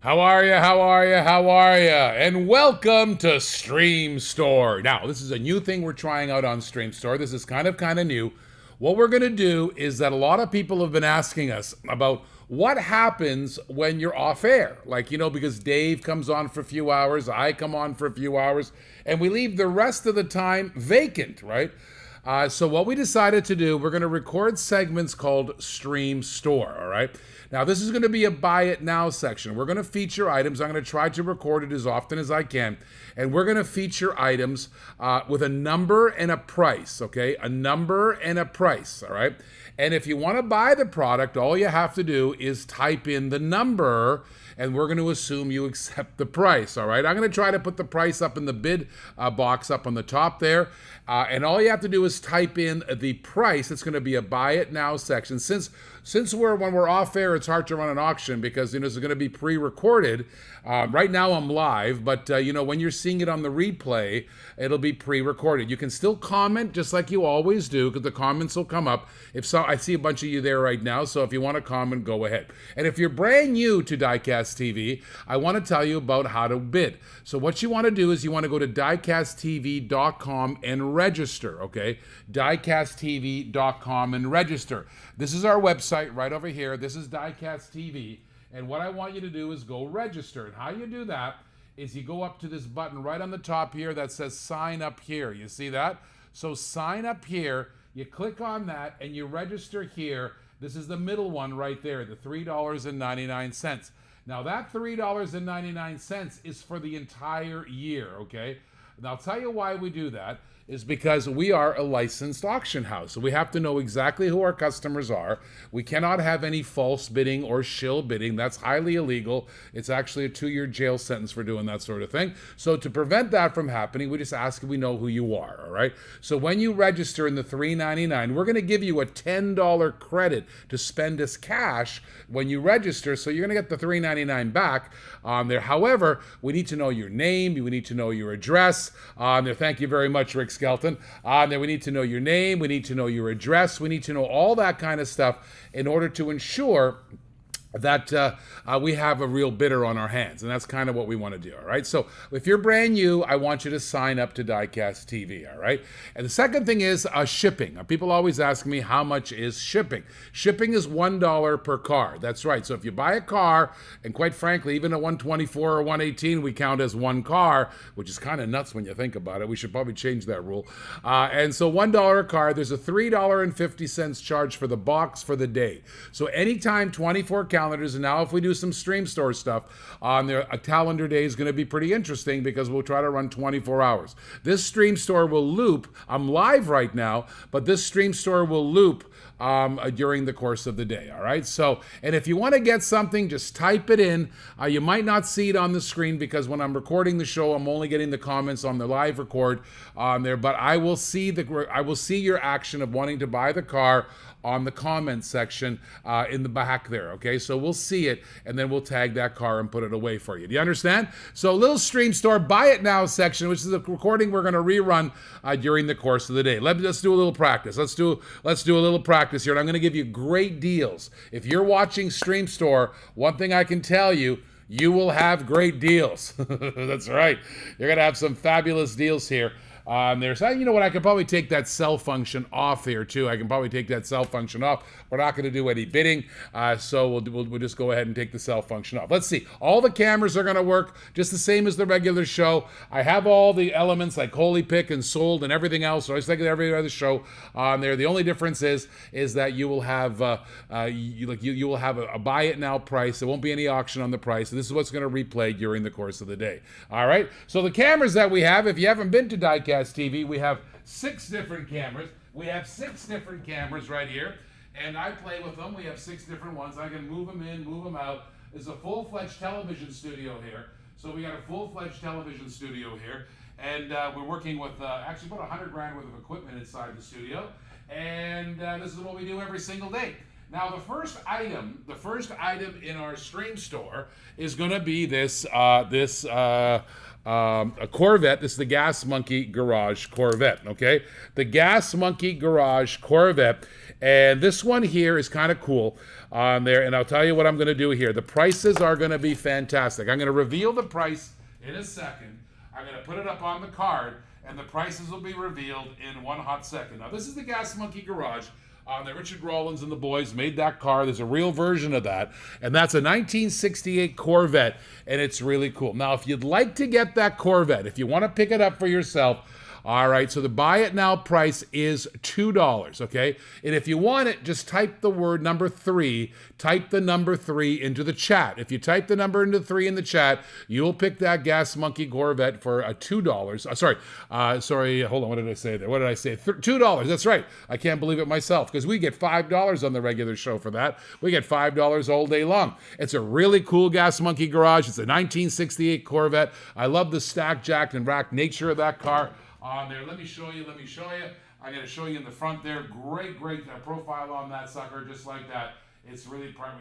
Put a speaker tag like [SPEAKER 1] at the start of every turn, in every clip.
[SPEAKER 1] How are you? How are you? How are you? And welcome to Stream Store. Now, this is a new thing we're trying out on Stream Store. This is kind of new. What we're going to do is that a lot of people have been asking us about what happens when you're off air. Like, because Dave comes on for a few hours, I come on for a few hours, and we leave the rest of the time vacant, right? So what we decided to do, we're going to record segments called Stream Store, all right? Now, this is going to be a Buy It Now section. We're going to feature items. I'm going to try to record it as often as I can. And we're going to feature items with a number and a price, okay? A number and a price, all right? And if you want to buy the product, all you have to do is type in the number, and we're going to assume you accept the price, all right? I'm going to try to put the price up in the bid box up on the top there, and all you have to do is type in the price. It's going to be a Buy It Now section. Since when we're off air, it's hard to run an auction because it's going to be pre-recorded. Right now I'm live, but when you're seeing it on the replay, it'll be pre-recorded. You can still comment just like you always do because the comments will come up. If so, I see a bunch of you there right now, so if you want to comment, go ahead. And if you're brand new to Diecast TV, I want to tell you about how to bid. So what you want to do is you want to go to DiecastTV.com and register, okay? DiecastTV.com and register. This is our website right over here. This is Diecast TV. And what I want you to do is go register. And how you do that is you go up to this button right on the top here that says sign up here. You see that? So sign up here. You click on that and you register here. This is the middle one right there, the $3.99. Now that $3.99 is for the entire year, okay? And I'll tell you why we do that is because we are a licensed auction house. So we have to know exactly who our customers are. We cannot have any false bidding or shill bidding. That's highly illegal. It's actually a 2-year jail sentence for doing that sort of thing. So to prevent that from happening, we just ask if we know who you are, all right? So when you register in the $3.99, we're going to give you a $10 credit to spend as cash when you register. So you're going to get the $3.99 back on there. However, we need to know your name. We need to know your address on there. Thank you very much, Rick Skelton. Then we need to know your name, we need to know your address, we need to know all that kind of stuff in order to ensure that we have a real bidder on our hands. And that's kind of what we want to do, all right? So if you're brand new, I want you to sign up to Diecast TV, all right? And the second thing is shipping. People always ask me, how much is shipping? Shipping is $1 per car. That's right. So if you buy a car, and quite frankly, even a 124 or 118, we count as one car, which is kind of nuts when you think about it. We should probably change that rule. And so $1 a car, there's a $3.50 charge for the box for the day. So anytime 24 calendars, and now if we do some Stream Store stuff on there, a calendar day is going to be pretty interesting because we'll try to run 24 hours. This Stream Store will loop. I'm live right now, but this Stream Store will loop during the course of the day, all right? So, and if you want to get something, just type it in. You might not see it on the screen because when I'm recording the show, I'm only getting the comments on the live record on there, but I will see your action of wanting to buy the car on the comment section in the back there, okay? So we'll see it, and then we'll tag that car and put it away for you. Do you understand? So a little Stream Store Buy It Now section, which is a recording we're going to rerun during the course of the day. Let's do a little practice. Let's do a little practice here, and I'm going to give you great deals. If you're watching Stream Store, one thing I can tell you, you will have great deals. That's right. You're going to have some fabulous deals here. There's, you know what, I could probably take that sell function off here too. I can probably take that sell function off. We're not going to do any bidding, so we'll just go ahead and take the sell function off. Let's see. All the cameras are going to work just the same as the regular show. I have all the elements like Holy Pick and Sold and everything else, so I just like every other show on there. The only difference is that you will have you will have a Buy It Now price. There won't be any auction on the price, and this is what's going to replay during the course of the day. All right. So the cameras that we have, if you haven't been to Diecast TV, we have 6 different cameras. We have 6 different cameras right here, and I play with them. We have 6 different ones. I can move them in, move them out. There's a full-fledged television studio here. So we got a full-fledged television studio here, and we're working with actually about $100,000 worth of equipment inside the studio, and this is what we do every single day. Now the first item in our Stream Store is going to be this a Corvette. This is the Gas Monkey Garage Corvette, okay? The Gas Monkey Garage Corvette. And this one here is kind of cool on there. And I'll tell you what I'm going to do here. The prices are going to be fantastic. I'm going to reveal the price in a second. I'm going to put it up on the card, and the prices will be revealed in one hot second. Now, this is the Gas Monkey Garage. The Richard Rawlins and the boys made that car. There's a real version of that, and that's a 1968 Corvette, and it's really cool. Now, if you'd like to get that Corvette, if you want to pick it up for yourself, all right, so the buy it now price is $2, okay? And if you want it, just type the word number 3, type the number 3 into the chat. If you type the number into 3 in the chat, you'll pick that Gas Monkey Corvette for $2. Sorry, hold on, what did I say there? What did I say? $2, that's right. I can't believe it myself, because we get $5 on the regular show for that. We get $5 all day long. It's a really cool Gas Monkey Garage. It's a 1968 Corvette. I love the stack, jacked, and racked nature of that car. On there, let me show you. I'm going to show you in the front there. Great profile on that sucker, just like that. It's really kind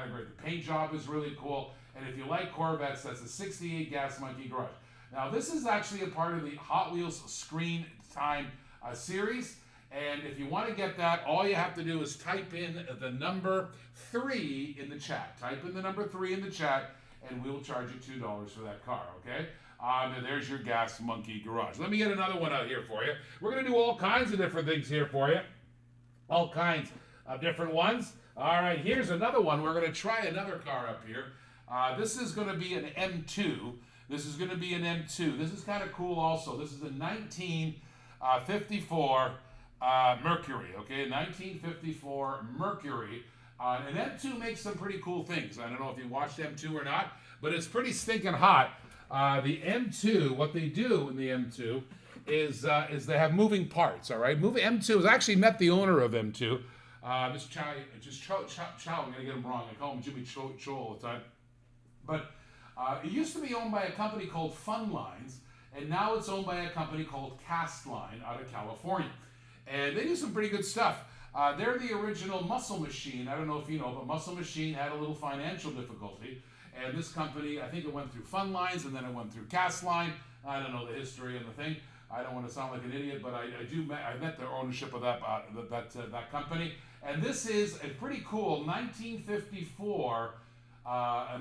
[SPEAKER 1] of great. The paint job is really cool. And if you like Corvettes, that's a 68 Gas Monkey Garage. Now, this is actually a part of the Hot Wheels Screen Time series. And if you want to get that, all you have to do is type in the number 3 in the chat. Type in the number 3 in the chat, and we'll charge you $2 for that car, okay? There's your Gas Monkey Garage. Let me get another one out here for you. We're going to do all kinds of different things here for you. All kinds of different ones. All right, here's another one. We're going to try another car up here. This is going to be an M2. This is kind of cool also. This is a 1954 Mercury, okay? 1954 Mercury. And M2 makes some pretty cool things. I don't know if you watched M2 or not, but it's pretty stinking hot. The M2, what they do in the M2 is they have moving parts, all right? M2 has actually met the owner of M2. Mr. Chow, I'm going to get him wrong. I call him Jimmy Cho all the time. But it used to be owned by a company called Fun Lines, and now it's owned by a company called Cast Line out of California. And they do some pretty good stuff. They're the original Muscle Machine. I don't know if you know, but Muscle Machine had a little financial difficulty. And this company, I think it went through Fun Lines, and then it went through Cast Line. I don't know the history and the thing. I don't want to sound like an idiot, but I met their ownership of that company. And this is a pretty cool 1954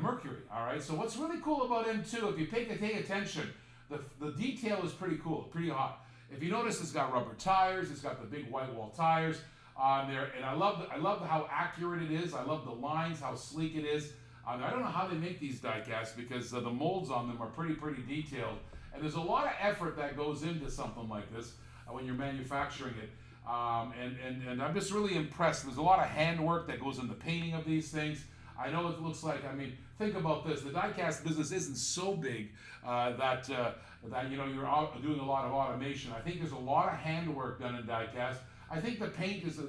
[SPEAKER 1] Mercury. All right. So what's really cool about M2, if you pay attention, the detail is pretty cool, pretty hot. If you notice, it's got rubber tires. It's got the big white wall tires on there, and I love how accurate it is. I love the lines, how sleek it is. I don't know how they make these diecasts, because the molds on them are pretty detailed. And there's a lot of effort that goes into something like this when you're manufacturing it. And I'm just really impressed. There's a lot of handwork that goes into painting of these things. I know it looks like, think about this. The diecast business isn't so big that you're doing a lot of automation. I think there's a lot of handwork done in diecast. I think the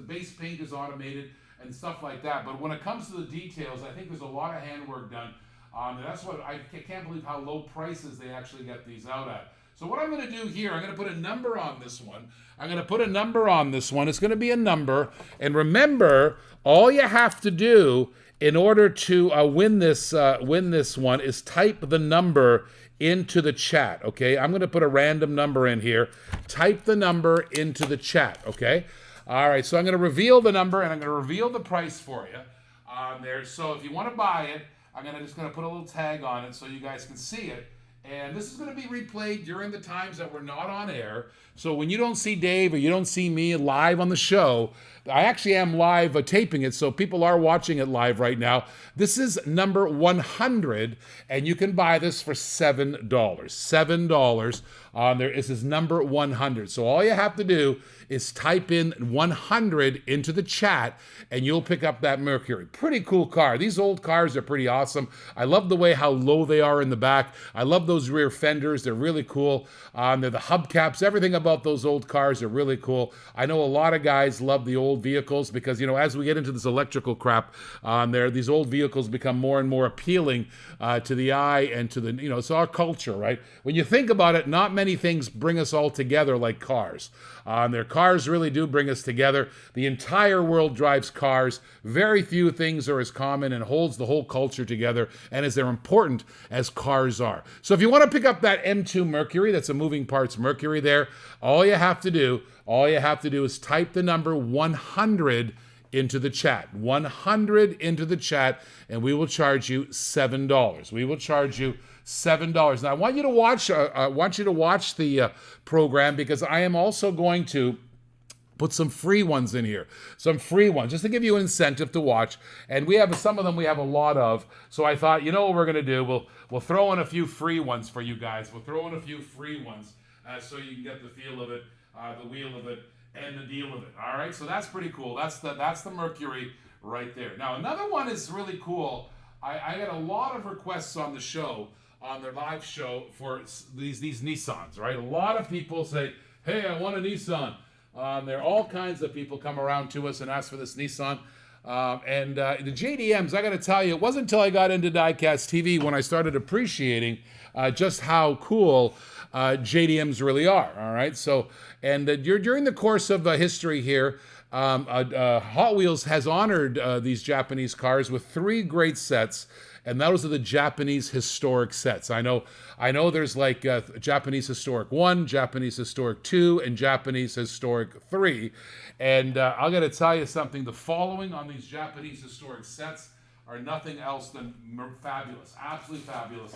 [SPEAKER 1] base paint is automated and stuff like that. But when it comes to the details, I think there's a lot of handwork done. And that's what I can't believe how low prices they actually get these out at. So what I'm going to do here, I'm going to put a number on this one. It's going to be a number. And remember, all you have to do in order to win this one is type the number into the chat, okay? I'm going to put a random number in here. Type the number into the chat, okay? All right, so I'm going to reveal the number, and I'm going to reveal the price for you on there. So if you want to buy it, I'm just going to put a little tag on it so you guys can see it. And this is going to be replayed during the times that we're not on air. So when you don't see Dave or you don't see me live on the show, I actually am live taping it, so people are watching it live right now. This is number 100, and you can buy this for $7. $7 on there. This is number 100. So all you have to do is type in 100 into the chat, and you'll pick up that Mercury. Pretty cool car. These old cars are pretty awesome. I love the way how low they are in the back. I love those rear fenders. They're really cool. They're the hubcaps. Everything about those old cars are really cool. I know a lot of guys love the old old vehicles because, you know, as we get into this electrical crap on there, these old vehicles become more and more appealing to the eye and to the, you know, it's our culture, right? When you think about it, not many things bring us all together like cars. Their cars really do bring us together. The entire world drives cars. Very few things are as common and holds the whole culture together and as they're important as cars are. So if you want to pick up that M2 Mercury, that's a moving parts Mercury there, all you have to do is type the number 100 into the chat. 100 into the chat, and we will charge you $7. We will charge you $7. Now I want you to watch the program because I am also going to put some free ones in here, some free ones, just to give you an incentive to watch. And we have some of them, we have a lot of. So I thought, you know what we're going to do? We'll throw in a few free ones for you guys. We'll throw in a few free ones so you can get the feel of it, the wheel of it, and the deal of it. All right, so that's pretty cool. That's the Mercury right there. Now another one is really cool. I got a lot of requests on the show, on their live show, for these Nissans, right? A lot of people say, hey, I want a Nissan. There are all kinds of people come around to us and ask for this Nissan. The JDMs, I got to tell you, it wasn't until I got into Diecast TV when I started appreciating just how cool JDMs really are. All right, so during the course of history here, Hot Wheels has honored these Japanese cars with 3 great sets. And those are the Japanese historic sets. I know there's like Japanese Historic 1, Japanese Historic 2, and Japanese Historic 3. And I'm going to tell you something. The following on these Japanese historic sets are nothing else than fabulous, absolutely fabulous.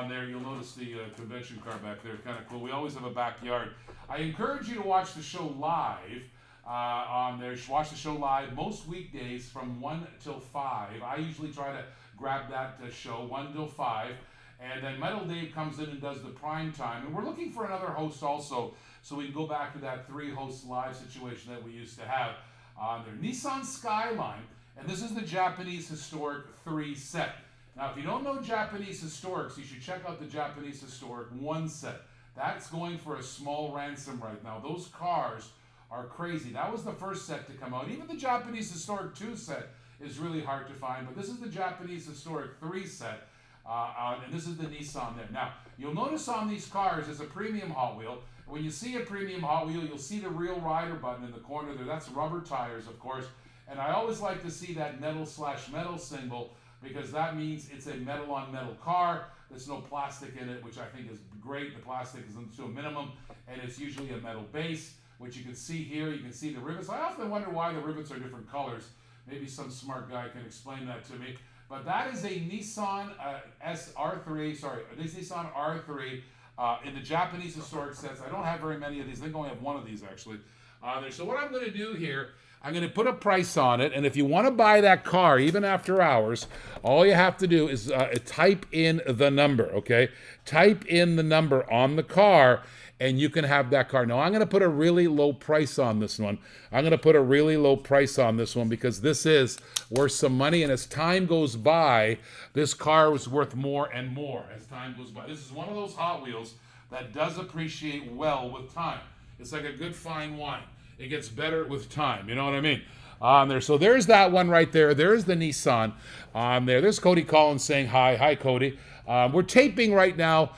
[SPEAKER 1] There you'll notice the convention car back there, kind of cool. We always have a backyard. I encourage you to watch the show live. On there, watch the show live most weekdays from 1 till 5. I usually try to grab that show 1 till 5, and then Metal Dave comes in and does the prime time, and we're looking for another host also, so we can go back to that 3-host live situation that we used to have on there. Nissan Skyline, and this is the Japanese Historic 3 set. Now, if you don't know Japanese Historics, you should check out the Japanese Historic 1 set. That's going for a small ransom right now. Those cars are crazy. That was the first set to come out. Even the Japanese Historic 2 set is really hard to find, but this is the Japanese Historic 3 set, and this is the Nissan there. Now, you'll notice on these cars is a premium Hot Wheel. When you see a premium Hot Wheel, you'll see the real rider button in the corner there. That's rubber tires, of course, and I always like to see that metal/metal symbol because that means it's a metal-on-metal car. There's no plastic in it, which I think is great. The plastic is to a minimum, and it's usually a metal base, which you can see here. You can see the rivets. I often wonder why the rivets are different colors. Maybe some smart guy can explain that to me. But that is a Nissan Nissan R3 in the Japanese historic sets. I don't have very many of these. I think I only have one of these actually. So what I'm going to do here, I'm going to put a price on it. And if you want to buy that car, even after hours, all you have to do is type in the number, okay? Type in the number on the car, and you can have that car. Now, I'm going to put a really low price on this one. I'm going to put a really low price on this one because this is worth some money. And as time goes by, this car was worth more and more as time goes by. This is one of those Hot Wheels that does appreciate well with time. It's like a good fine wine. It gets better with time. You know what I mean? There. So there's that one right there. There's the Nissan on there. There's Cody Collins saying hi. Hi, Cody. We're taping right now.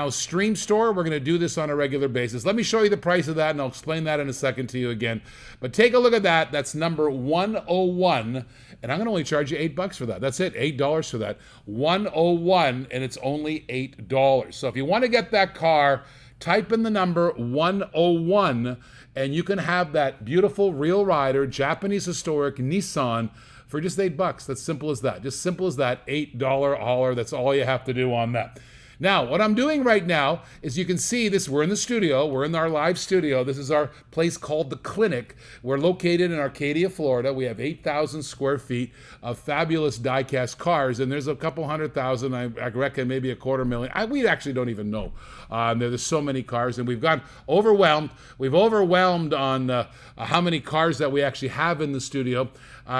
[SPEAKER 1] Stream Store. We're going to do this on a regular basis. Let me show you the price of that, and I'll explain that in a second to you again. But take a look at that. That's number 101, and I'm going to only charge you $8 for that. That's it, $8 for that. 101, and it's only $8. So if you want to get that car, type in the number 101, and you can have that beautiful real rider Japanese historic Nissan for just $8. That's simple as that. Just simple as that. $8 hauler. That's all you have to do on that. Now, what I'm doing right now is you can see this. We're in the studio. We're in our live studio. This is our place called The Clinic. We're located in Arcadia, Florida. We have 8,000 square feet of fabulous die-cast cars, and there's a couple 100,000, I reckon maybe a 250,000. We actually don't even know. There's so many cars, and we've got overwhelmed. We've overwhelmed on how many cars that we actually have in the studio.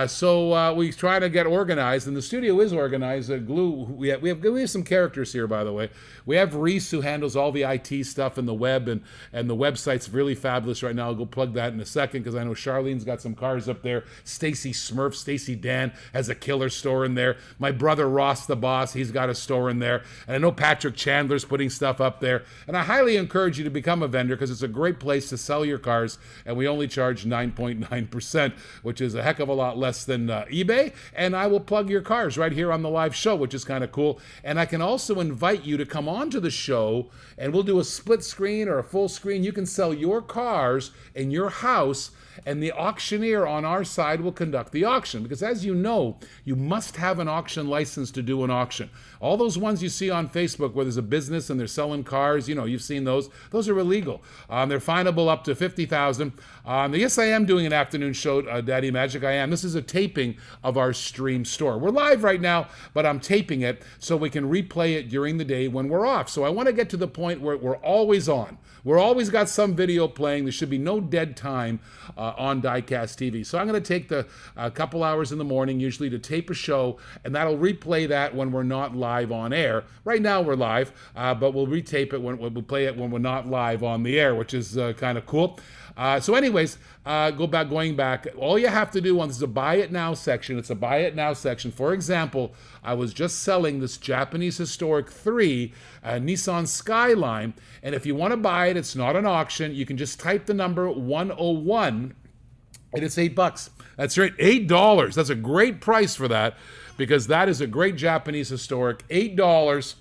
[SPEAKER 1] So we try to get organized, and the studio is organized. We have some characters here, by the way. We have Reese, who handles all the IT stuff and the web, and the website's really fabulous right now. I'll go plug that in a second because I know Charlene's got some cars up there. Stacy Smurf, Stacy Dan has a killer store in there. My brother Ross the Boss, he's got a store in there. And I know Patrick Chandler's putting stuff up there. And I highly encourage you to become a vendor because it's a great place to sell your cars, and we only charge 9.9%, which is a heck of a lot less than eBay. And I will plug your cars right here on the live show, which is kind of cool. And I can also invite you to come on to the show, and we'll do a split screen or a full screen. You can sell your cars in your house, and the auctioneer on our side will conduct the auction. Because as you know, you must have an auction license to do an auction. All those ones you see on Facebook where there's a business and they're selling cars, you know, you've seen those. Those are illegal. They're finable up to $50,000. Yes, I am doing an afternoon show, Daddy Magic. I am. This is a taping of our stream store. We're live right now, but I'm taping it so we can replay it during the day when we're off. So I want to get to the point where we're always on. We're always got some video playing. There should be no dead time on Diecast TV. So I'm going to take the couple hours in the morning, usually, to tape a show, and that'll replay that when we're not live on air. Right now we're live, but we'll retape it when we'll play it when we're not live on the air, which is kind of cool. So anyways, going back, all you have to do on this is a buy it now section. It's a buy it now section. For example, I was just selling this Japanese Historic 3 Nissan Skyline, and if you want to buy it, it's not an auction. You can just type the number 101, and it's $8. That's right, $8. That's a great price for that, because that is a great Japanese Historic, $8.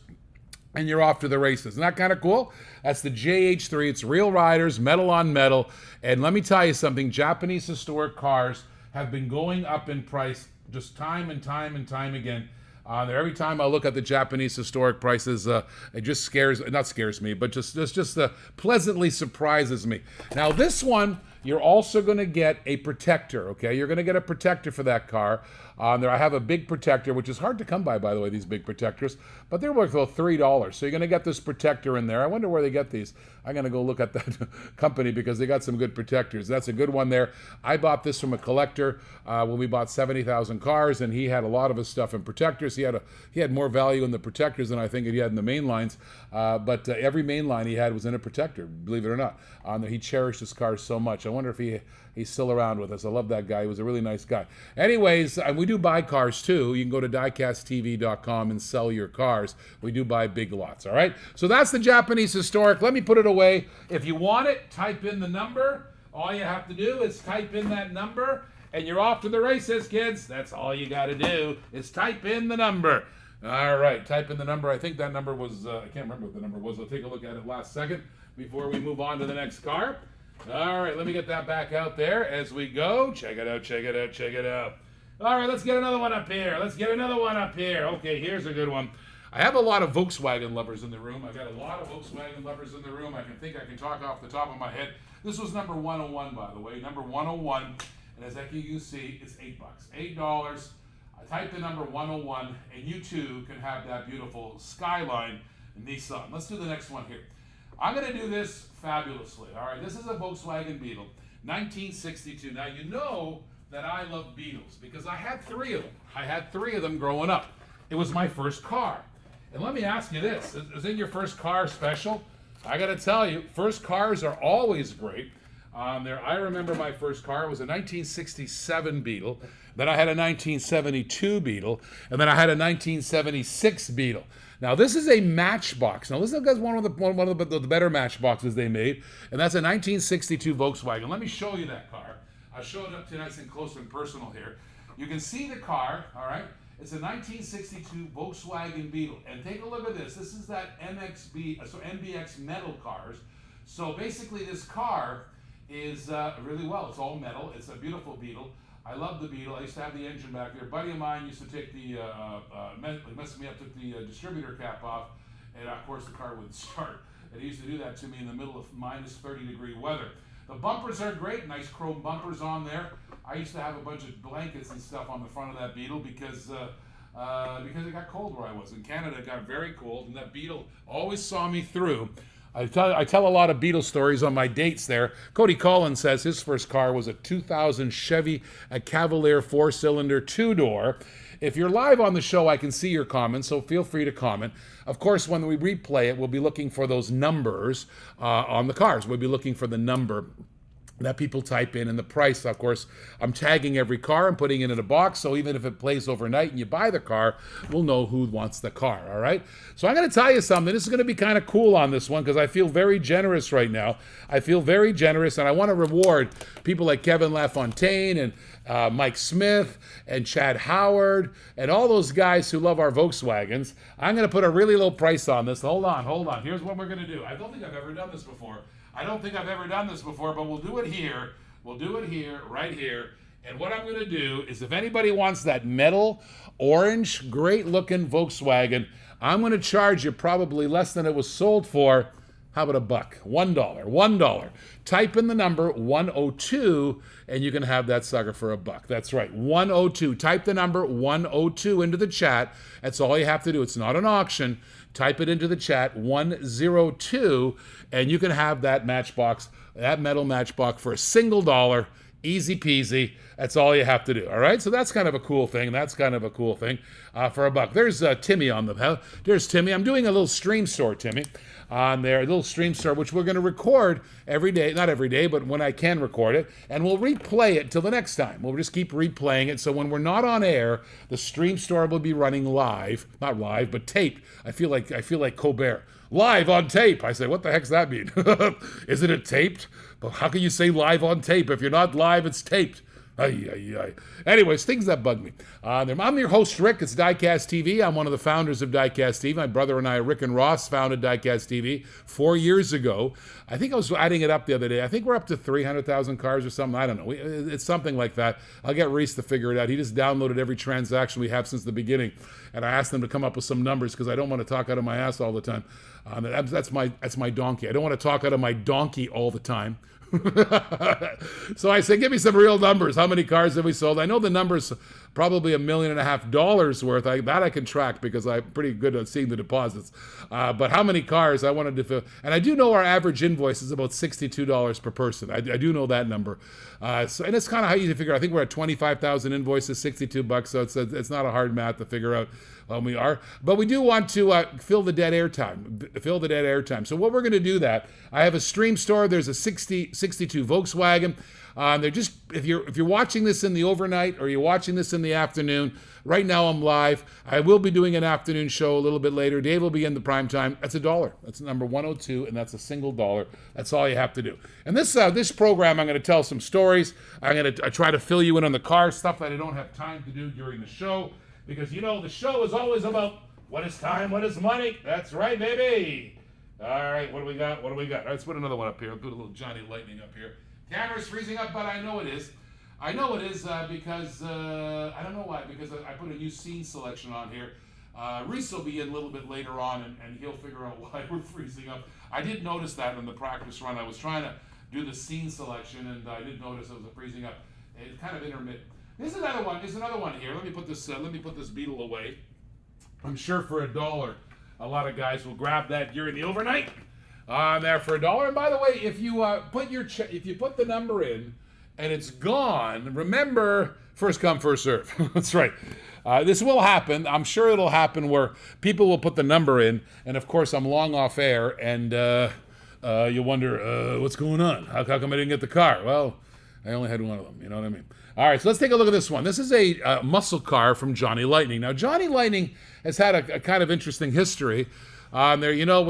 [SPEAKER 1] And you're off to the races. Isn't that kind of cool? That's the JH3. It's real riders, metal on metal. And let me tell you something, Japanese historic cars have been going up in price just time and time and time again. Every time I look at the Japanese historic prices, it just not scares me, but just pleasantly surprises me. Now this one, you're also going to get a protector, okay? You're going to get a protector for that car. There I have a big protector, which is hard to come by the way, these big protectors, but they're worth about $3. So you're going to get this protector in there. I wonder where they get these. I'm going to go look at that company because they got some good protectors. That's a good one there. I bought this from a collector when we bought 70,000 cars, and he had a lot of his stuff in protectors. He had more value in the protectors than I think he had in the main lines, but every main line he had was in a protector, believe it or not. He cherished his cars so much. I wonder if he's still around with us. I love that guy. He was a really nice guy. Anyways, we do buy cars too. You can go to DiecastTV.com and sell your cars. We do buy big lots, all right? So that's the Japanese Historic. Let me put it away. If you want it, type in the number. All you have to do is type in that number, and you're off to the races, kids. That's all you got to do is type in the number. All right, type in the number. I think that number was, I can't remember what the number was. I'll take a look at it last second before we move on to the next car. All right, let me get that back out there as we go. Check it out, check it out, check it out. All right, let's get another one up here. Let's get another one up here. Okay, here's a good one. I have a lot of Volkswagen lovers in the room. I've got a lot of Volkswagen lovers in the room. I can talk off the top of my head. This was number 101, by the way, number 101. And as you can see, it's $8. $8. I type the number 101, and you too can have that beautiful Skyline Nissan. Let's do the next one here. I'm going to do this fabulously. All right, this is a Volkswagen Beetle, 1962. Now, you know that I love Beetles because I had 3 of them. I had 3 of them growing up. It was my first car. And let me ask you this, isn't your first car special? I got to tell you, first cars are always great. I remember my first car was a 1967 Beetle. Then I had a 1972 Beetle, and then I had a 1976 Beetle. Now this is a Matchbox. Now this is one of the better Matchboxes they made, and that's a 1962 Volkswagen. Let me show you that car. I'll show it up to you nice and close and personal here. You can see the car, all right? It's a 1962 Volkswagen Beetle, and take a look at this. This is that MBX metal cars. So basically, this car is really well. It's all metal. It's a beautiful Beetle. I love the Beetle. I used to have the engine back there. A buddy of mine used to take the, messed me up, took the distributor cap off, and of course the car wouldn't start. And he used to do that to me in the middle of minus 30-degree weather. The bumpers are great, nice chrome bumpers on there. I used to have a bunch of blankets and stuff on the front of that Beetle because it got cold where I was. In Canada, it got very cold, and that Beetle always saw me through. I tell a lot of Beatles stories on my dates there. Cody Collins says his first car was a 2000 Chevy Cavalier 4-cylinder 2-door. If you're live on the show, I can see your comments, so feel free to comment. Of course, when we replay it, we'll be looking for those numbers on the cars. We'll be looking for the number that people type in and the price. Of course, I'm tagging every car and putting it in a box, so even if it plays overnight and you buy the car, we'll know who wants the car, all right? So I'm going to tell you something. This is going to be kind of cool on this one because I feel very generous right now. I feel very generous, and I want to reward people like Kevin LaFontaine and Mike Smith and Chad Howard and all those guys who love our Volkswagens. I'm going to put a really low price on this. Hold on. Here's what we're going to do. I don't think I've ever done this before. But we'll do it here. We'll do it here, right here. And what I'm going to do is if anybody wants that metal, orange, great-looking Volkswagen, I'm going to charge you probably less than it was sold for. How about $1? $1. Type in the number 102, and you can have that sucker for $1. That's right, 102. Type the number 102 into the chat. That's all you have to do. It's not an auction. Type it into the chat, 102, and you can have that Matchbox, that metal Matchbox for $1. Easy peasy. That's all you have to do. All right. So that's kind of a cool thing. For $1. There's Timmy on the. There's Timmy. I'm doing a little stream store, Timmy, on there. A little stream store, which we're going to record every day. Not every day, but when I can record it, and we'll replay it till the next time. We'll just keep replaying it. So when we're not on air, the stream store will be running live. Not live, but tape. I feel like Colbert. Live on tape. I say, what the heck's that mean? Isn't it taped? But how can you say live on tape? If you're not live, it's taped. Anyways, things that bug me. I'm your host, Rick. It's Diecast TV. I'm one of the founders of Diecast TV. My brother and I, Rick and Ross, founded Diecast TV 4 years ago. I think I was adding it up the other day. I think we're up to 300,000 cars or something. I don't know. It's something like that. I'll get Reese to figure it out. He just downloaded every transaction we have since the beginning. And I asked them to come up with some numbers because I don't want to talk out of my ass all the time. That's my donkey. I don't want to talk out of my donkey all the time. So I said, give me some real numbers. How many cars have we sold? I know the number's probably $1.5 million worth. That I can track because I'm pretty good at seeing the deposits. But how many cars I wanted to fill? And I do know our average invoice is about $62 per person. I do know that number. And it's kind of how you figure. I think we're at 25,000 invoices, $62. So it's not a hard math to figure out. We are, but we do want to fill the dead airtime. So what we're going to do that, I have a stream store. There's a 62 Volkswagen. They're just, if you're watching this in the overnight or you're watching this in the afternoon, right now I'm live. I will be doing an afternoon show a little bit later. Dave will be in the prime time. That's $1. That's number 102, and that's $1. That's all you have to do. And this program, I'm going to tell some stories. I'm going to try to fill you in on the car stuff that I don't have time to do during the show. Because, the show is always about what is time, what is money. That's right, baby. All right, what do we got? All right, let's put another one up here. I'll put a little Johnny Lightning up here. Camera's freezing up, but I know it is. Because, I don't know why, because I put a new scene selection on here. Reese will be in a little bit later on, and he'll figure out why we're freezing up. I did notice that in the practice run. I was trying to do the scene selection, and I did notice it was freezing up. It's kind of intermittent. There's another one here. Let me put this Beetle away. I'm sure for $1, a lot of guys will grab that during the overnight. There for $1. And by the way, if you put the number in and it's gone, remember, first come, first serve. That's right. This will happen. I'm sure it'll happen where people will put the number in, and of course I'm long off air, and you wonder what's going on. How come I didn't get the car? Well, I only had one of them. You know what I mean? All right, so let's take a look at this one. This is a muscle car from Johnny Lightning. Now, Johnny Lightning has had a kind of interesting history. When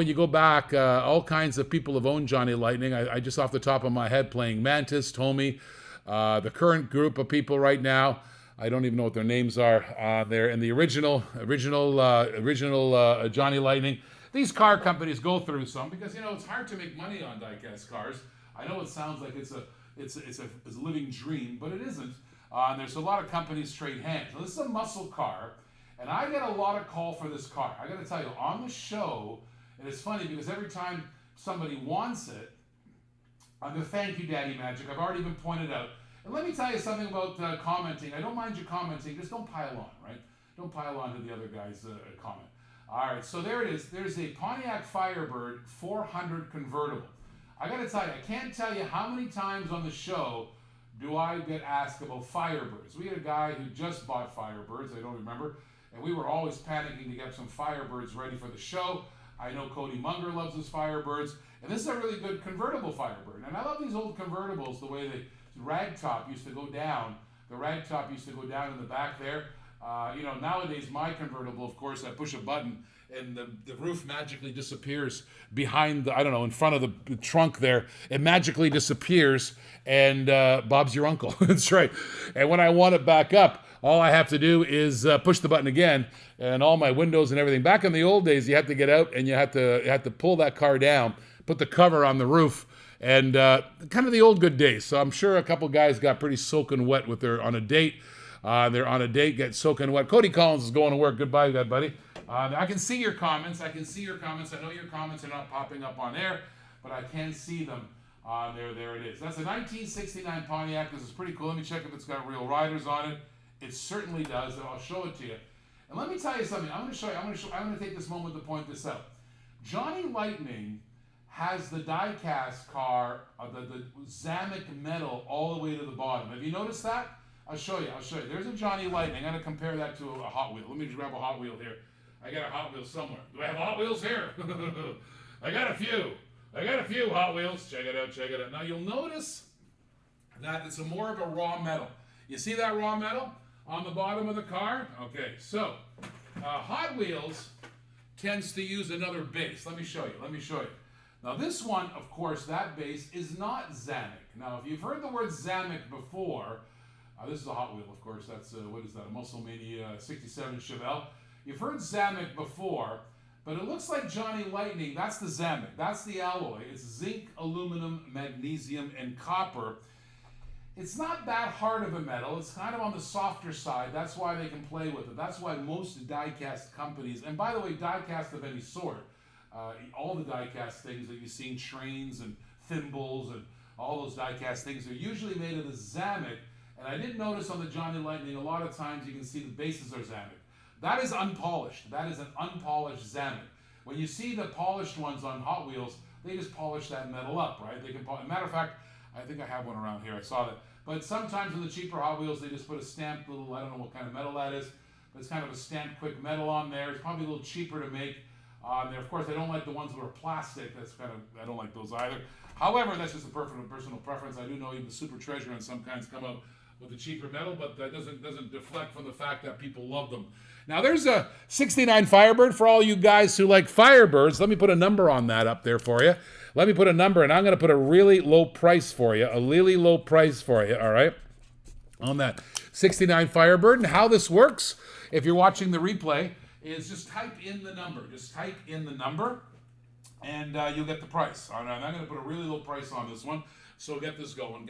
[SPEAKER 1] you go back, all kinds of people have owned Johnny Lightning. I just off the top of my head, playing Mantis, Tommy, the current group of people right now. I don't even know what their names are. They're in the original Johnny Lightning. These car companies go through some because it's hard to make money on diecast cars. I know it sounds like it's a living dream, but it isn't. There's a lot of companies trade hands. Now, this is a muscle car, and I get a lot of call for this car. I got to tell you, on the show, and it's funny because every time somebody wants it, I'm going to thank you, Daddy Magic. I've already been pointed out. And let me tell you something about commenting. I don't mind you commenting, just don't pile on, right? Don't pile on to the other guy's comment. All right, so there it is. There's a Pontiac Firebird 400 convertible. I got to tell you, I can't tell you how many times on the show do I get asked about Firebirds. We had a guy who just bought Firebirds, I don't remember, and we were always panicking to get some Firebirds ready for the show. I know Cody Munger loves his Firebirds, and this is a really good convertible Firebird. And I love these old convertibles, the way the ragtop used to go down. The ragtop used to go down in the back there. You know, nowadays my convertible, of course, I push a button and the roof magically disappears behind the, I don't know, in front of the trunk there. It magically disappears and Bob's your uncle. That's right. And when I want it back up, all I have to do is push the button again and all my windows and everything. Back in the old days, you had to get out and you had to pull that car down, put the cover on the roof, and kind of the old good days. So I'm sure a couple guys got pretty soaking wet with their on a date. They're on a date, get soaking wet. Cody Collins is going to work. Goodbye, buddy. I can see your comments. I know your comments are not popping up on air, but I can see them. There it is. That's a 1969 Pontiac. This is pretty cool. Let me check if it's got real riders on it. It certainly does. I'll show it to you. And let me tell you something. I'm going to show you. I'm going to take this moment to point this out. Johnny Lightning has the diecast car, the Zamek metal all the way to the bottom. Have you noticed that? I'll show you. There's a Johnny Lightning. I'm going to compare that to a Hot Wheel. Let me just grab a Hot Wheel here. I got a Hot Wheel somewhere. Do I have Hot Wheels here? I got a few Hot Wheels. Check it out. Now you'll notice that it's more of a raw metal. You see that raw metal on the bottom of the car? Okay, so Hot Wheels tends to use another base. Let me show you. Now this one, of course, that base is not Zamek. Now if you've heard the word Zamek before, this is a Hot Wheel, of course. That's, what is that, a Musclemania 67 Chevelle. You've heard Zamek before, but it looks like Johnny Lightning. That's the Zamek. That's the alloy. It's zinc, aluminum, magnesium, and copper. It's not that hard of a metal. It's kind of on the softer side. That's why they can play with it. That's why most diecast companies, and by the way, diecast of any sort, all the diecast things that you've seen, trains and thimbles and all those diecast things, are usually made of the Zamek. And I did notice on the Johnny Lightning, a lot of times you can see the bases are Zamek. That is unpolished. That is an unpolished Zamek. When you see the polished ones on Hot Wheels, they just polish that metal up, right? They can. Matter of fact, I think I have one around here. I saw that. But sometimes in the cheaper Hot Wheels, they just put a stamped little, I don't know what kind of metal that is, but it's kind of a stamped quick metal on there. It's probably a little cheaper to make on there. Of course, I don't like the ones that are plastic. That's kind of, I don't like those either. However, that's just a personal preference. I do know even the Super Treasure and some kinds come out with the cheaper metal, but that doesn't deflect from the fact that people love them. Now there's a 69 Firebird for all you guys who like Firebirds. Let me put a number on that up there for you. Let me put a number, and I'm going to put a really low price for you, all right, on that 69 Firebird. And how this works, if you're watching the replay, is just type in the number. And you'll get the price. All right, I'm going to put a really low price on this one. So get this going.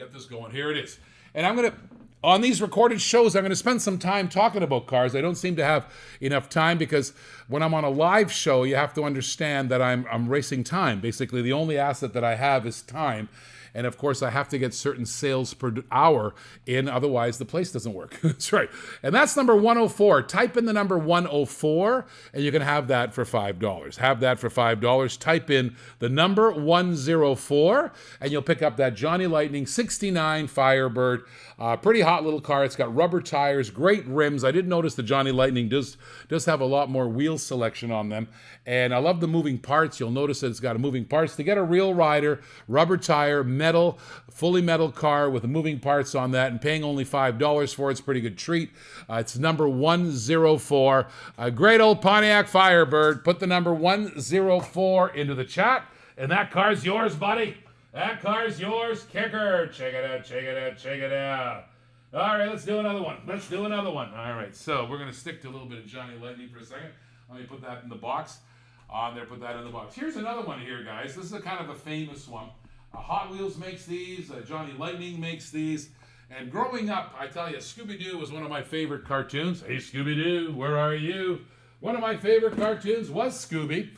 [SPEAKER 1] Here it is. And I'm going to, on these recorded shows, I'm going to spend some time talking about cars. I don't seem to have enough time because when I'm on a live show, you have to understand that I'm racing time. Basically, the only asset that I have is time. And of course, I have to get certain sales per hour in, otherwise the place doesn't work. That's right. And that's number 104. Type in the number 104, and you can have that for $5. Type in the number 104, and you'll pick up that Johnny Lightning 69 Firebird. Pretty hot little car. It's got rubber tires, great rims. I did notice the Johnny Lightning does have a lot more wheel selection on them. And I love the moving parts. You'll notice that it's got a moving parts. To get a real rider, rubber tire, metal, fully metal car with the moving parts on that, and paying only $5 for it. It's a pretty good treat. It's number 104. A great old Pontiac Firebird. Put the number 104 into the chat, and that car's yours, buddy. That car's yours. Kicker. Check it out. All right, let's do another one. All right, so we're going to stick to a little bit of Johnny Lightning for a second. Let me put that in the box. Put that in the box. Here's another one here, guys. This is a kind of a famous one. Hot Wheels makes these. Johnny Lightning makes these. And growing up, I tell you, Scooby-Doo was one of my favorite cartoons. Hey, Scooby-Doo, where are you? One of my favorite cartoons was Scooby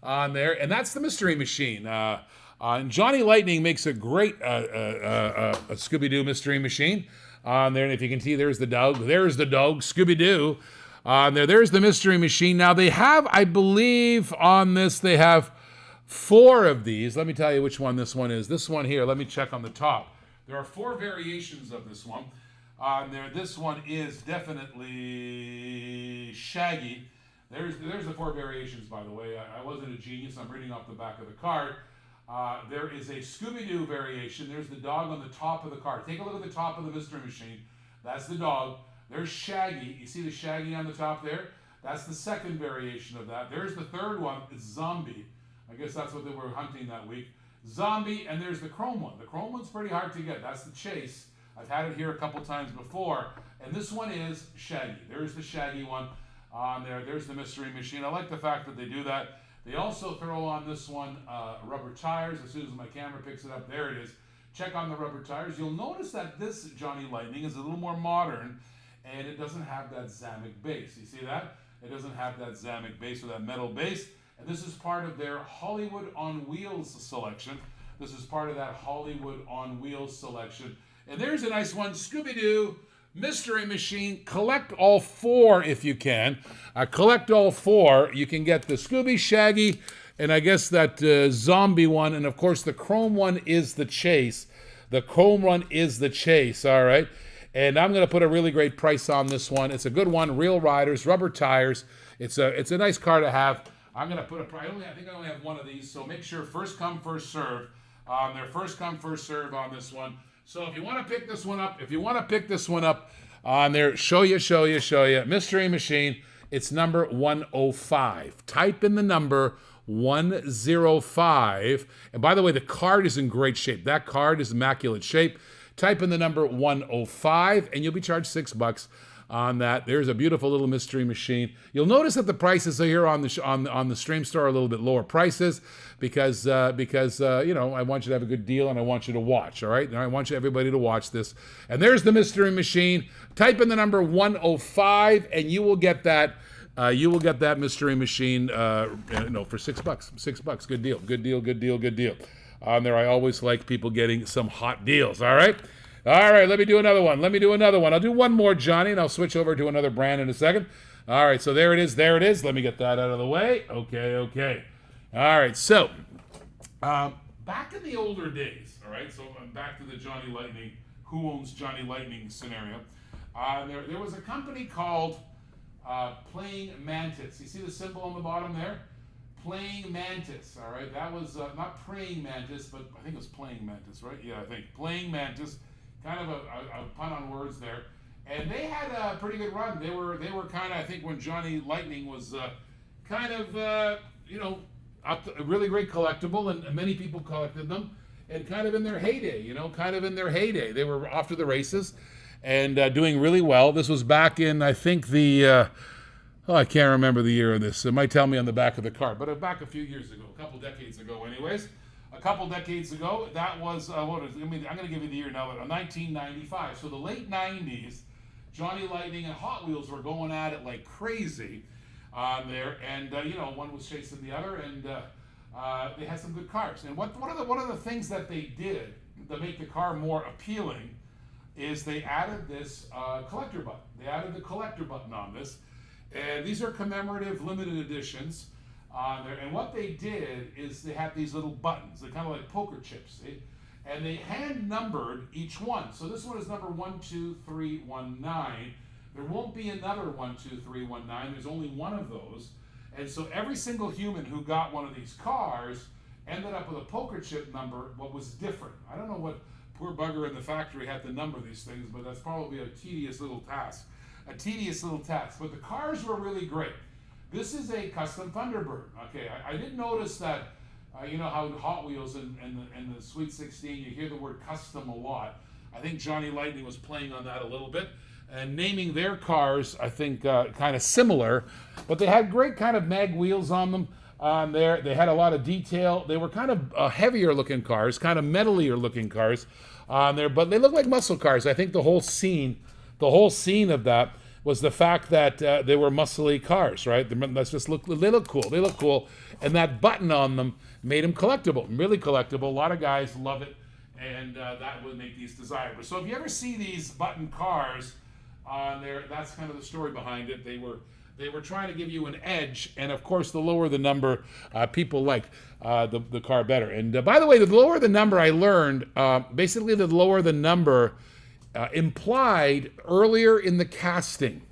[SPEAKER 1] on there. And that's the Mystery Machine. And Johnny Lightning makes a great a Scooby-Doo Mystery Machine on there. And if you can see, there's the dog. Scooby-Doo. There's the mystery machine. Now they have, I believe, on this they have 4 of these. Let me tell you which one this one is. This one here. Let me check on the top. There are 4 variations of this one. This one is definitely Shaggy. There's the 4 variations, by the way. I wasn't a genius. I'm reading off the back of the card. There is a Scooby-Doo variation. There's the dog on the top of the card. Take a look at the top of the mystery machine. That's the dog. There's Shaggy. You see the Shaggy on the top there? That's the second variation of that. There's the third one. It's Zombie. I guess that's what they were hunting that week. Zombie, and there's the chrome one. The chrome one's pretty hard to get. That's the Chase. I've had it here a couple times before. And this one is Shaggy. There's the Shaggy one on there. There's the mystery machine. I like the fact that they do that. They also throw on this one rubber tires. As soon as my camera picks it up, there it is. Check on the rubber tires. You'll notice that this Johnny Lightning is a little more modern, and it doesn't have that Zamek base. You see that? It doesn't have that Zamek base or that metal base. And this is part of their Hollywood on Wheels selection. This is part of that Hollywood on Wheels selection. And there's a nice one, Scooby-Doo mystery machine. Collect all 4 if you can. Collect all 4. You can get the Scooby, Shaggy, and I guess that Zombie one. And of course, the chrome one is the Chase. The chrome one is the Chase, all right? And I'm going to put a really great price on this one. It's a good one. Real riders, rubber tires. It's a nice car to have. I'm going to put a price. I think I only have 1 of these, so make sure first come, first serve. They're first come, first serve on this one. So if you want to pick this one up, on there, show you, mystery machine, it's number 105. Type in the number 105. And by the way, the card is in great shape. That card is immaculate shape. Type in the number 105, and you'll be charged $6 on that. There's a beautiful little mystery machine. You'll notice that the prices are here on the Stream Store are a little bit lower prices because you know, I want you to have a good deal and I want you to watch. All right, and I want everybody to watch this. And there's the mystery machine. Type in the number 105, and you will get that. You will get that mystery machine. For $6. $6. Good deal. Good deal. Good deal. Good deal. On there, I always like people getting some hot deals. All right. All right, let me do another one. I'll do one more, Johnny, and I'll switch over to another brand in a second. All right, so there it is. Let me get that out of the way. Okay. All right, so back in the older days, all right, so I'm back to the Johnny Lightning, who owns Johnny Lightning scenario. There was a company called Playing Mantis. You see the symbol on the bottom there? Playing Mantis, all right? That was not Praying Mantis, but I think it was Playing Mantis, right? Yeah, I think. Playing Mantis. Kind of a pun on words there, and they had a pretty good run. They were kind of, I think, when Johnny Lightning was really great collectible, and many people collected them, and kind of in their heyday. They were off to the races, and doing really well. This was back in, I think, I can't remember the year of this. It might tell me on the back of the card, but back a few years ago, a couple decades ago, anyways. That was, I'm going to give you the year now, 1995. So the late 90s, Johnny Lightning and Hot Wheels were going at it like crazy on there. And, one was chasing the other, and they had some good cars. And one of the things that they did to make the car more appealing is they added this collector button. They added the collector button on this. And these are commemorative limited editions. There. And what they did is they had these little buttons. They're kind of like poker chips, see? And they hand numbered each one. So this one is number 12319. There won't be another 12319. There's only one of those. And so every single human who got one of these cars ended up with a poker chip number, what was different. I don't know what poor bugger in the factory had to number these things, but that's probably a tedious little task. But the cars were really great. This is a custom Thunderbird. Okay, I did notice that, how Hot Wheels and the Sweet 16, you hear the word custom a lot. I think Johnny Lightning was playing on that a little bit and naming their cars, I think, kind of similar. But they had great kind of mag wheels on them there. They had a lot of detail. They were kind of heavier looking cars, kind of metalier looking cars on there, but they look like muscle cars. I think the whole scene of that was the fact that they were muscly cars, right? They look cool. And that button on them made them collectible, really collectible. A lot of guys love it, and that would make these desirable. So if you ever see these button cars on there. That's kind of the story behind it. They were trying to give you an edge, and of course, the lower the number, people like the car better. And by the way, the lower the number, I learned, basically the lower the number implied earlier in the casting.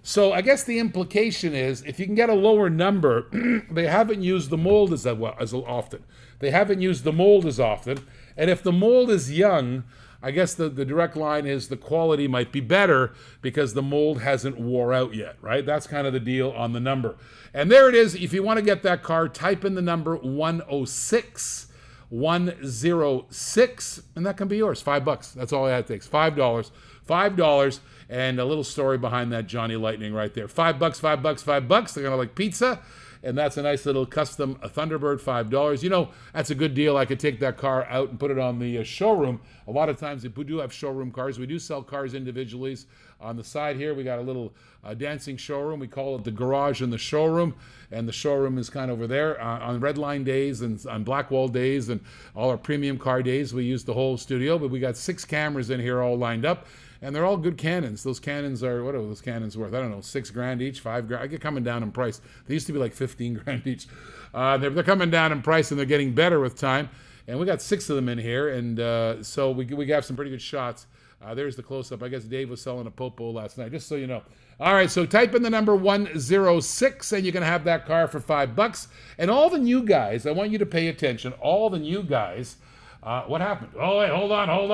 [SPEAKER 1] So I guess the implication is if you can get a lower number, they haven't used the mold as often. They haven't used the mold as often. And if the mold is young, I guess the direct line is the quality might be better because the mold hasn't wore out yet, right? That's kind of the deal on the number. And there it is. If you want to get that car, type in the number 106. 106, and that can be yours. $5. That's all it takes. $5. And a little story behind that Johnny Lightning right there. $5, $5. They're gonna like pizza, and that's a nice little custom Thunderbird, $5. You know, that's a good deal. I could take that car out and put it on the showroom. A lot of times we do have showroom cars. We do sell cars individually. On the side here, we got a little dancing showroom. We call it the garage in the showroom, and the showroom is kind of over there. On red line days and on Blackwall days and all our premium car days, we use the whole studio, but we got 6 cameras in here all lined up, and they're all good Canons. Those Canons are, what are those Canons worth? I don't know, $6,000 each, $5,000. I get coming down in price. They used to be like $15,000 each. They're coming down in price, and they're getting better with time. And we got 6 of them in here, and so we have some pretty good shots. There's the close-up. I guess Dave was selling a Popo last night, just so you know. All right, so type in the number 106, and you can have that car for $5. And all the new guys, I want you to pay attention. All the new guys, what happened? Oh, wait, hold on. Oh,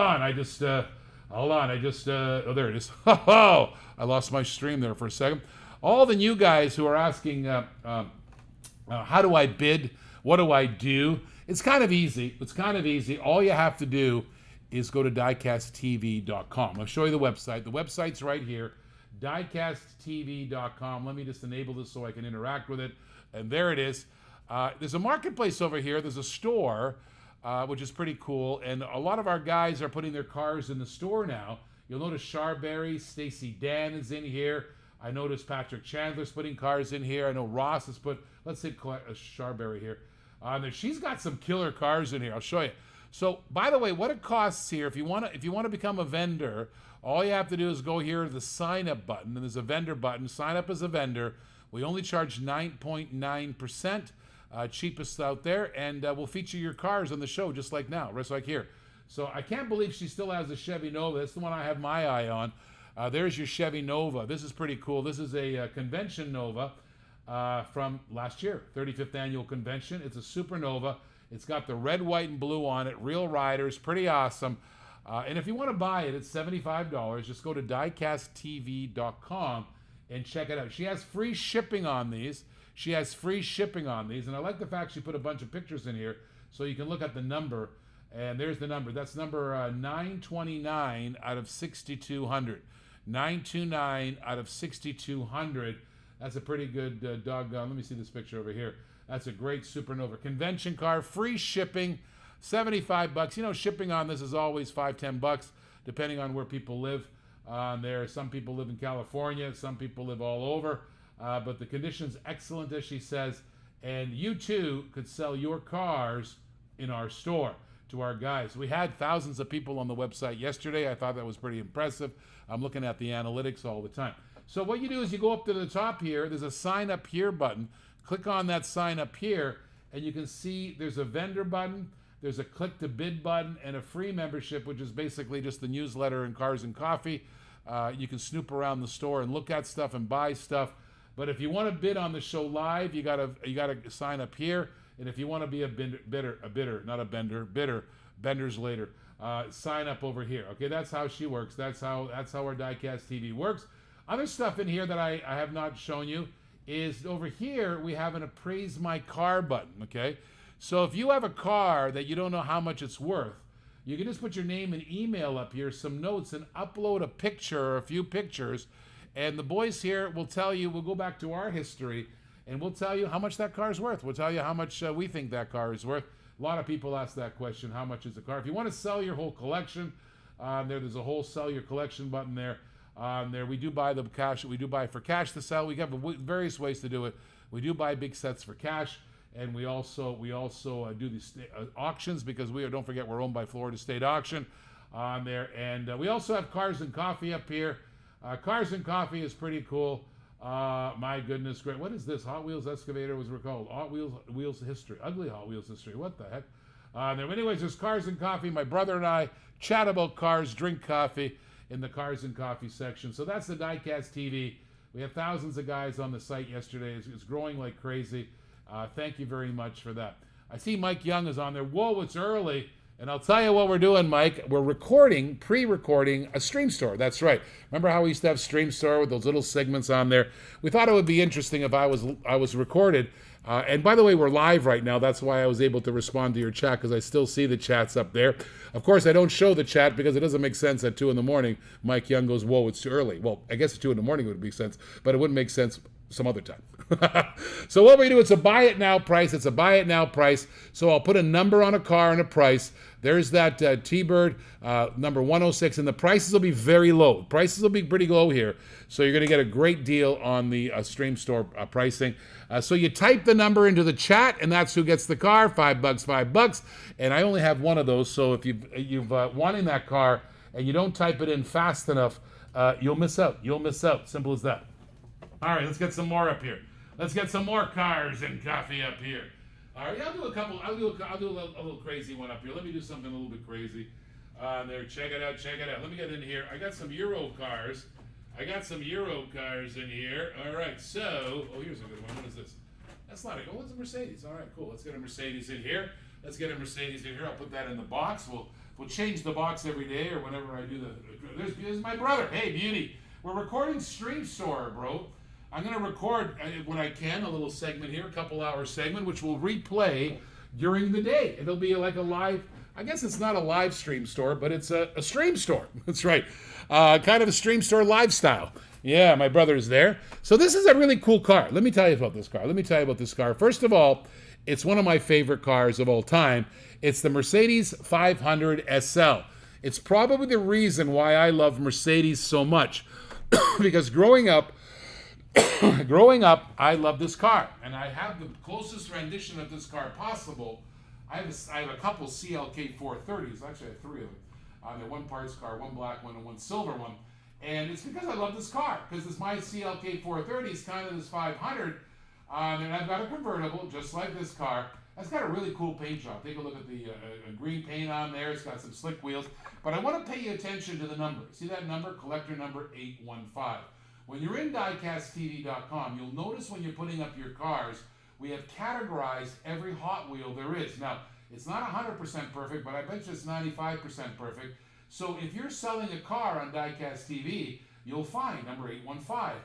[SPEAKER 1] there it is. Oh, I lost my stream there for a second. All the new guys who are asking, how do I bid? What do I do? It's kind of easy. All you have to do is go to DiecastTV.com. I'll show you the website. The website's right here, DiecastTV.com. Let me just enable this so I can interact with it. And there it is. There's a marketplace over here. There's a store, which is pretty cool. And a lot of our guys are putting their cars in the store now. You'll notice Charberry, Stacy Dan is in here. I noticed Patrick Chandler's putting cars in here. I know Ross has put, let's say Charberry here. She's got some killer cars in here. I'll show you. So, by the way, what it costs here, if you want to become a vendor, all you have to do is go here to the sign up button, and there's a vendor button. Sign up as a vendor. We only charge 9.9%, cheapest out there, and we'll feature your cars on the show just like now, just like here. So I can't believe she still has a Chevy Nova. That's the one I have my eye on. There's your Chevy Nova. This is pretty cool. This is a convention Nova from last year, 35th annual convention. It's a Supernova. It's got the red, white, and blue on it. Real riders, pretty awesome. And if you want to buy it, it's $75. Just go to DiecastTV.com and check it out. She has free shipping on these. And I like the fact she put a bunch of pictures in here so you can look at the number. And there's the number. That's number 929 out of 6,200. 929 out of 6,200. That's a pretty good doggone. Let me see this picture over here. That's a great Supernova convention car. Free shipping, $75. You know, shipping on this is always $5-10, depending on where people live. Some people live in California. Some people live all over. But the condition's excellent, as she says. And you, too, could sell your cars in our store to our guys. We had thousands of people on the website yesterday. I thought that was pretty impressive. I'm looking at the analytics all the time. So what you do is you go up to the top here. There's a sign up here button. Click on that sign up here, and you can see there's a vendor button, there's a click to bid button, and a free membership, which is basically just the newsletter and Cars and Coffee. You can snoop around the store and look at stuff and buy stuff. But if you want to bid on the show live, you gotta sign up here. And if you want to be a bidder, benders later, sign up over here. Okay, that's how she works. That's how our Diecast TV works. Other stuff in here that I have not shown you is over here we have an appraise my car button, okay? So if you have a car that you don't know how much it's worth, you can just put your name and email up here, some notes, and upload a picture or a few pictures, and the boys here will tell you, we'll go back to our history, and we'll tell you how much that car is worth. We'll tell you how much we think that car is worth. A lot of people ask that question, how much is a car? If you want to sell your whole collection, there's a whole sell your collection button there. There we do buy the cash. We do buy for cash to sell. We have various ways to do it. We do buy big sets for cash, and we also do these auctions because don't forget we're owned by Florida State Auction on there. And we also have Cars and Coffee up here. Cars and Coffee is pretty cool. My goodness, great. What is this? Hot Wheels excavator was recalled. Hot Wheels history. Ugly Hot Wheels history. What the heck? Anyways, there's Cars and Coffee. My brother and I chat about cars, drink coffee in the Cars and Coffee section. So that's the Diecast TV. We have thousands of guys on the site yesterday. It's growing like crazy. Thank you very much for that. I see Mike Young is on there. Whoa, it's early. And I'll tell you what we're doing, Mike. We're recording, pre-recording a Stream Store. That's right. Remember how we used to have Stream Store with those little segments on there? We thought it would be interesting if I was recorded. And by the way, we're live right now. That's why I was able to respond to your chat, because I still see the chats up there. Of course, I don't show the chat because it doesn't make sense at 2 in the morning. Mike Young goes, whoa, it's too early. Well, I guess at 2 in the morning would make sense, but it wouldn't make sense some other time. So what we do, it's a buy it now price. It's a buy it now price. So I'll put a number on a car and a price. There's that T-Bird number 106, and the prices will be very low. Prices will be pretty low here. So you're going to get a great deal on the Stream Store pricing. So you type the number into the chat, and that's who gets the car. $5, $5. And I only have one of those. So if you've wanting that car and you don't type it in fast enough, you'll miss out. You'll miss out. Simple as that. All right, let's get some more up here. Let's get some more Cars and Coffee up here. All right, I'll do a couple. I'll do a little crazy one up here. Let me do something a little bit crazy. There, check it out, check it out. Let me get in here. I got some Euro cars. I got some Euro cars in here. All right, so here's a good one. What is this? That's not a good. What's a Mercedes? All right, cool. Let's get a Mercedes in here. Let's get a Mercedes in here. I'll put that in the box. We'll change the box every day or whenever I do the. There's my brother. Hey, beauty. We're recording Stream Store, bro. I'm going to record, when I can, a little segment here, a couple-hour segment, which will replay during the day. It'll be like a live, I guess it's not a live Stream Store, but it's a Stream Store. That's right. Kind of a Stream Store lifestyle. Yeah, my brother is there. So this is a really cool car. Let me tell you about this car. Let me tell you about this car. First of all, it's one of my favorite cars of all time. It's the Mercedes 500 SL. It's probably the reason why I love Mercedes so much. Because growing up, I love this car, and I have the closest rendition of this car possible. I have a couple CLK 430s. Actually, I have 3 of them. They're one parts car, one black one, and one silver one. And it's because I love this car, because it's my CLK 430 is kind of this 500, and I've got a convertible just like this car. It's got a really cool paint job. Take a look at the green paint on there. It's got some slick wheels. But I want to pay you attention to the number. See that number? Collector number 815. When you're in DiecastTV.com, you'll notice when you're putting up your cars, we have categorized every Hot Wheel there is. Now, it's not 100% perfect, but I bet you it's 95% perfect. So if you're selling a car on Diecast TV, you'll find number 815.